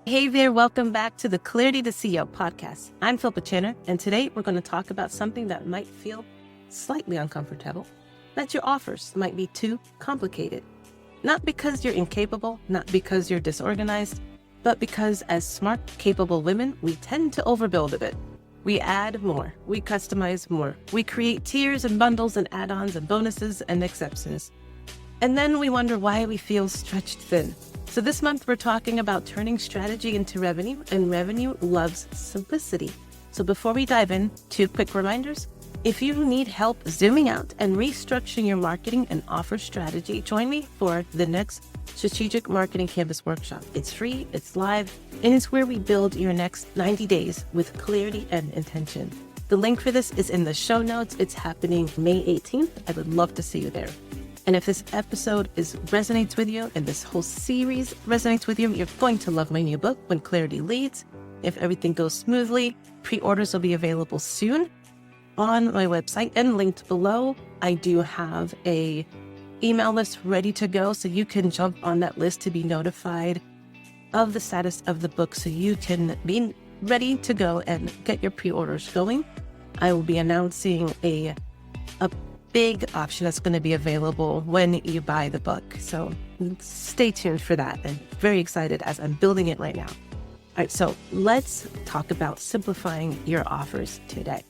Hey there, welcome back to the Clarity to CEO podcast. I'm Philippa, and today we're going to talk about something that might feel slightly uncomfortable, that your offers might be too complicated. Not because you're incapable, not because you're disorganized, but because as smart, capable women, we tend to overbuild a bit. We add more, we customize more, we create tiers and bundles and add-ons and bonuses and exceptions. And then we wonder why we feel stretched thin. So this month, we're talking about turning strategy into revenue, and revenue loves simplicity. So before we dive in, 2 quick reminders. If you need help zooming out and restructuring your marketing and offer strategy, join me for the next Strategic Marketing Canvas workshop. It's free, it's live, and it's where we build your next 90 days with clarity and intention. The link for this is in the show notes. It's happening May 18th. I would love to see you there. And if this episode resonates with you and this whole series resonates with you, you're going to love my new book, When Clarity Leads. If everything goes smoothly, pre-orders will be available soon on my website and linked below. I do have a email list ready to go, so you can jump on that list to be notified of the status of the book so you can be ready to go and get your pre-orders going. I will be announcing a big option that's going to be available when you buy the book. So stay tuned for that. I'm very excited as I'm building it right now. All right, so let's talk about simplifying your offers today.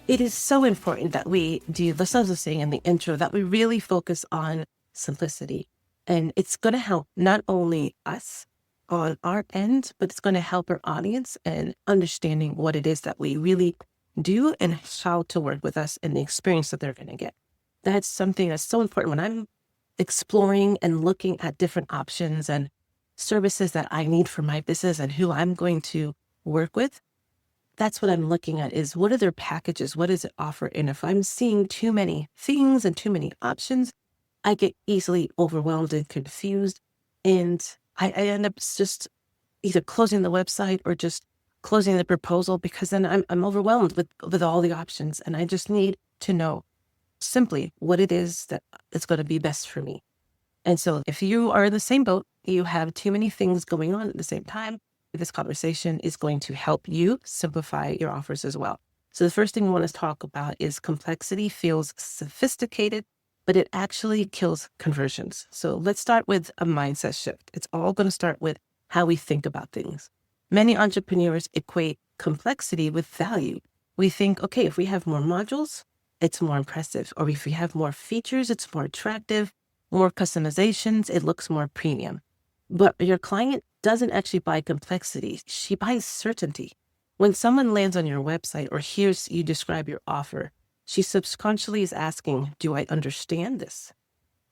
It is so important that we do, as I was saying in the intro, that we really focus on simplicity. And it's going to help not only us on our end, but it's going to help our audience in understanding what it is that we really do and how to work with us and the experience that they're going to get. That's something that's so important when I'm exploring and looking at different options and services that I need for my business and who I'm going to work with. That's what I'm looking at is what are their packages? What does it offer? And if I'm seeing too many things and too many options, I get easily overwhelmed and confused. And I end up just either closing the website or just closing the proposal because then I'm overwhelmed with all the options. And I just need to know simply what it is that is going to be best for me. And so if you are in the same boat, you have too many things going on at the same time, this conversation is going to help you simplify your offers as well. So the first thing we want to talk about is complexity feels sophisticated, but it actually kills conversions. So let's start with a mindset shift. It's all going to start with how we think about things. Many entrepreneurs equate complexity with value. We think, okay, if we have more modules, it's more impressive. Or if we have more features, it's more attractive, more customizations, it looks more premium. But your client doesn't actually buy complexity. She buys certainty. When someone lands on your website or hears you describe your offer, she subconsciously is asking, do I understand this?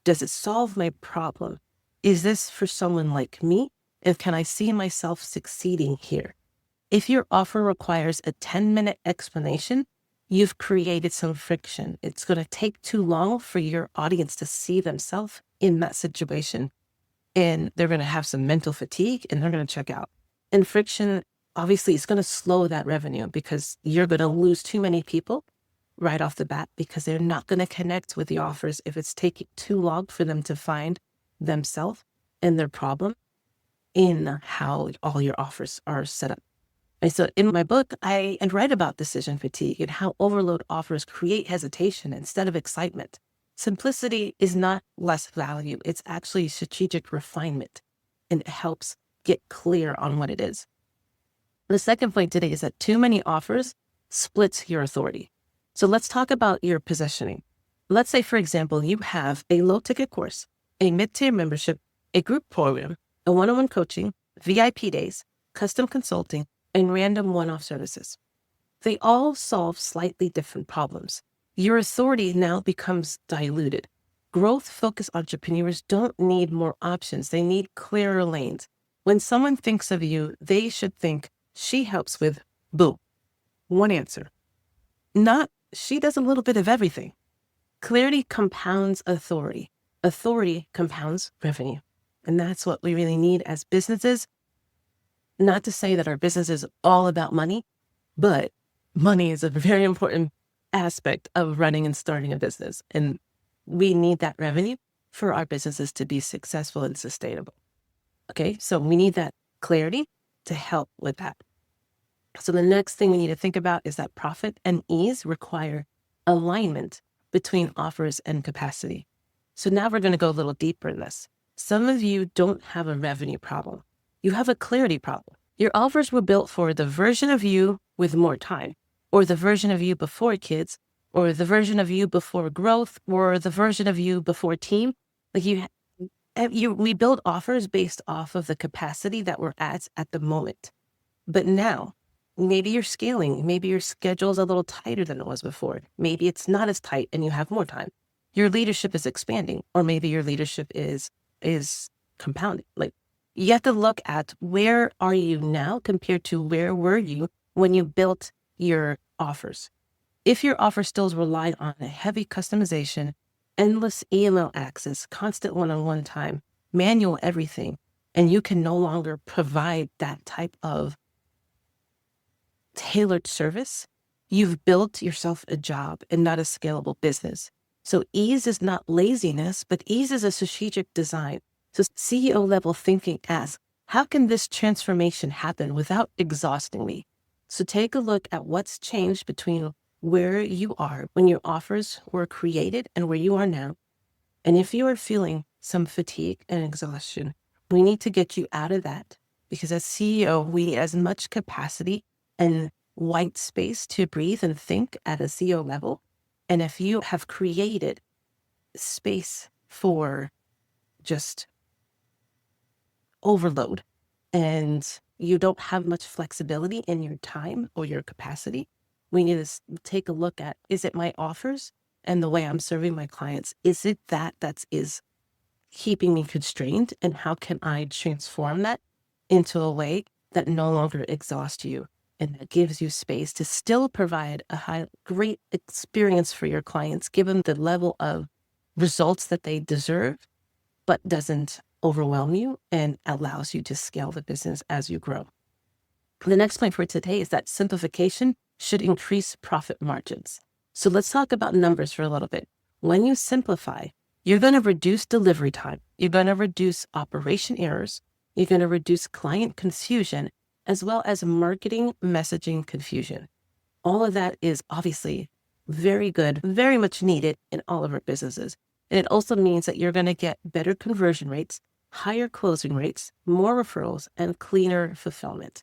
Does it solve my problem? Is this for someone like me? And can I see myself succeeding here? If your offer requires a 10-minute explanation, you've created some friction. It's going to take too long for your audience to see themselves in that situation. And they're going to have some mental fatigue and they're going to check out. And friction, obviously, is going to slow that revenue because you're going to lose too many people right off the bat because they're not going to connect with the offers if it's taking too long for them to find themselves and their problem in how all your offers are set up. And so in my book, I write about decision fatigue and how overload offers create hesitation instead of excitement. Simplicity is not less value. It's actually strategic refinement, and it helps get clear on what it is. The second point today is that too many offers splits your authority. So let's talk about your positioning. Let's say, for example, you have a low-ticket course, a mid-tier membership, a group program, a one-on-one coaching, VIP days, custom consulting, and random one-off services. They all solve slightly different problems. Your authority now becomes diluted. Growth-focused entrepreneurs don't need more options. They need clearer lanes. When someone thinks of you, they should think, she helps with, boom, one answer. Not, she does a little bit of everything. Clarity compounds authority. Authority compounds revenue. And that's what we really need as businesses. Not to say that our business is all about money, but money is a very important aspect of running and starting a business. And we need that revenue for our businesses to be successful and sustainable. Okay, so we need that clarity to help with that. So the next thing we need to think about is that profit and ease require alignment between offers and capacity. So now we're going to go a little deeper in this. Some of you don't have a revenue problem. You have a clarity problem. Your offers were built for the version of you with more time, or the version of you before kids, or the version of you before growth, or the version of you before team. Like we build offers based off of the capacity that we're at the moment. But now, maybe you're scaling, maybe your schedule's a little tighter than it was before. Maybe it's not as tight and you have more time. Your leadership is expanding, or maybe your leadership is compounding. Like, you have to look at where are you now compared to where were you when you built your offers. If your offer still relied on a heavy customization, endless email access, constant one-on-one time, manual everything, and you can no longer provide that type of tailored service, you've built yourself a job and not a scalable business. So ease is not laziness, but ease is a strategic design. So CEO level thinking asks, how can this transformation happen without exhausting me? So take a look at what's changed between where you are when your offers were created and where you are now. And if you are feeling some fatigue and exhaustion, we need to get you out of that, because as CEO, we need as much capacity and white space to breathe and think at a CEO level. And if you have created space for just overload and you don't have much flexibility in your time or your capacity, we need to take a look at, is it my offers and the way I'm serving my clients? Is it that is keeping me constrained? And how can I transform that into a way that no longer exhausts you and that gives you space to still provide a great experience for your clients, give them the level of results that they deserve, but doesn't overwhelm you and allows you to scale the business as you grow. The next point for today is that simplification should increase profit margins. So let's talk about numbers for a little bit. When you simplify, you're going to reduce delivery time. You're going to reduce operation errors. You're going to reduce client confusion, as well as marketing messaging confusion. All of that is obviously very good, very much needed in all of our businesses. And it also means that you're going to get better conversion rates, higher closing rates, more referrals, and cleaner fulfillment.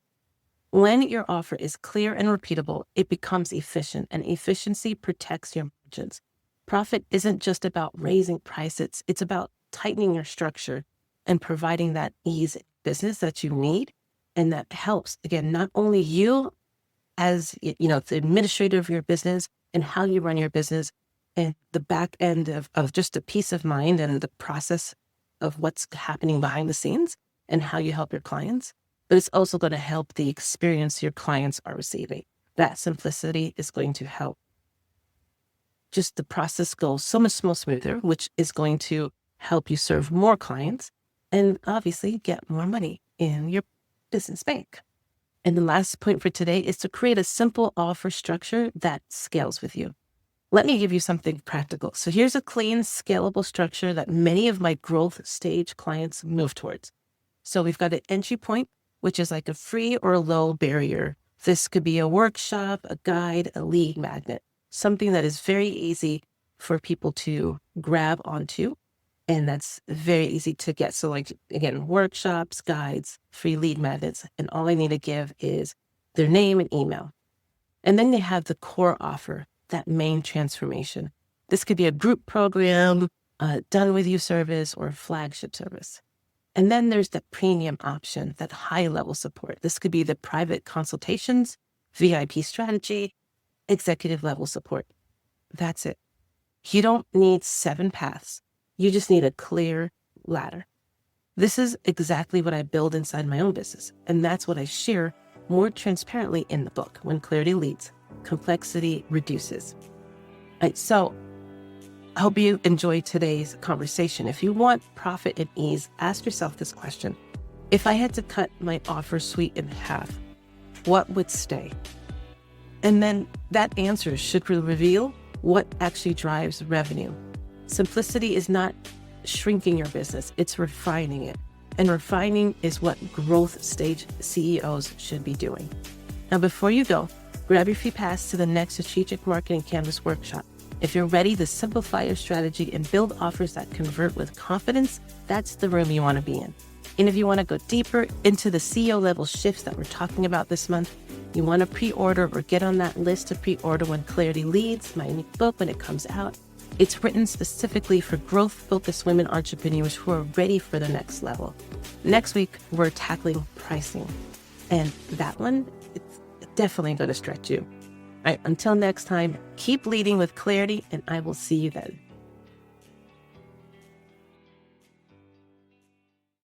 When your offer is clear and repeatable, it becomes efficient, and efficiency protects your margins. Profit isn't just about raising prices. It's about tightening your structure and providing that ease in business that you need. And that helps, again, not only you as, the administrator of your business and how you run your business and the back end of just the peace of mind and the process of what's happening behind the scenes and how you help your clients, but it's also going to help the experience your clients are receiving. That simplicity is going to help just the process go so much more smoother, which is going to help you serve more clients and obviously get more money in your business bank. And the last point for today is to create a simple offer structure that scales with you. Let me give you something practical. So here's a clean, scalable structure that many of my growth stage clients move towards. So we've got an entry point, which is like a free or low barrier. This could be a workshop, a guide, a lead magnet, something that is very easy for people to grab onto. And that's very easy to get. So like, again, workshops, guides, free lead magnets, and all I need to give is their name and email. And then they have the core offer, that main transformation. This could be a group program, done with you service, or a flagship service. And then there's the premium option, that high level support. This could be the private consultations, VIP strategy, executive level support. That's it. You don't need 7 paths. You just need a clear ladder. This is exactly what I build inside my own business. And that's what I share more transparently in the book. When clarity leads, complexity reduces. Right, so I hope you enjoyed today's conversation. If you want profit and ease, ask yourself this question. If I had to cut my offer suite in half, what would stay? And then that answer should reveal what actually drives revenue. Simplicity is not shrinking your business, it's refining it. And refining is what growth stage CEOs should be doing. Now, before you go, grab your free pass to the next Strategic Marketing Canvas workshop. If you're ready to simplify your strategy and build offers that convert with confidence, that's the room you want to be in. And if you want to go deeper into the CEO level shifts that we're talking about this month, you want to pre-order or get on that list to pre-order When Clarity Leads, my new book, when it comes out. It's written specifically for growth-focused women entrepreneurs who are ready for the next level. Next week, we're tackling pricing. And that one, it's definitely going to stretch you. All right, until next time, keep leading with clarity, and I will see you then.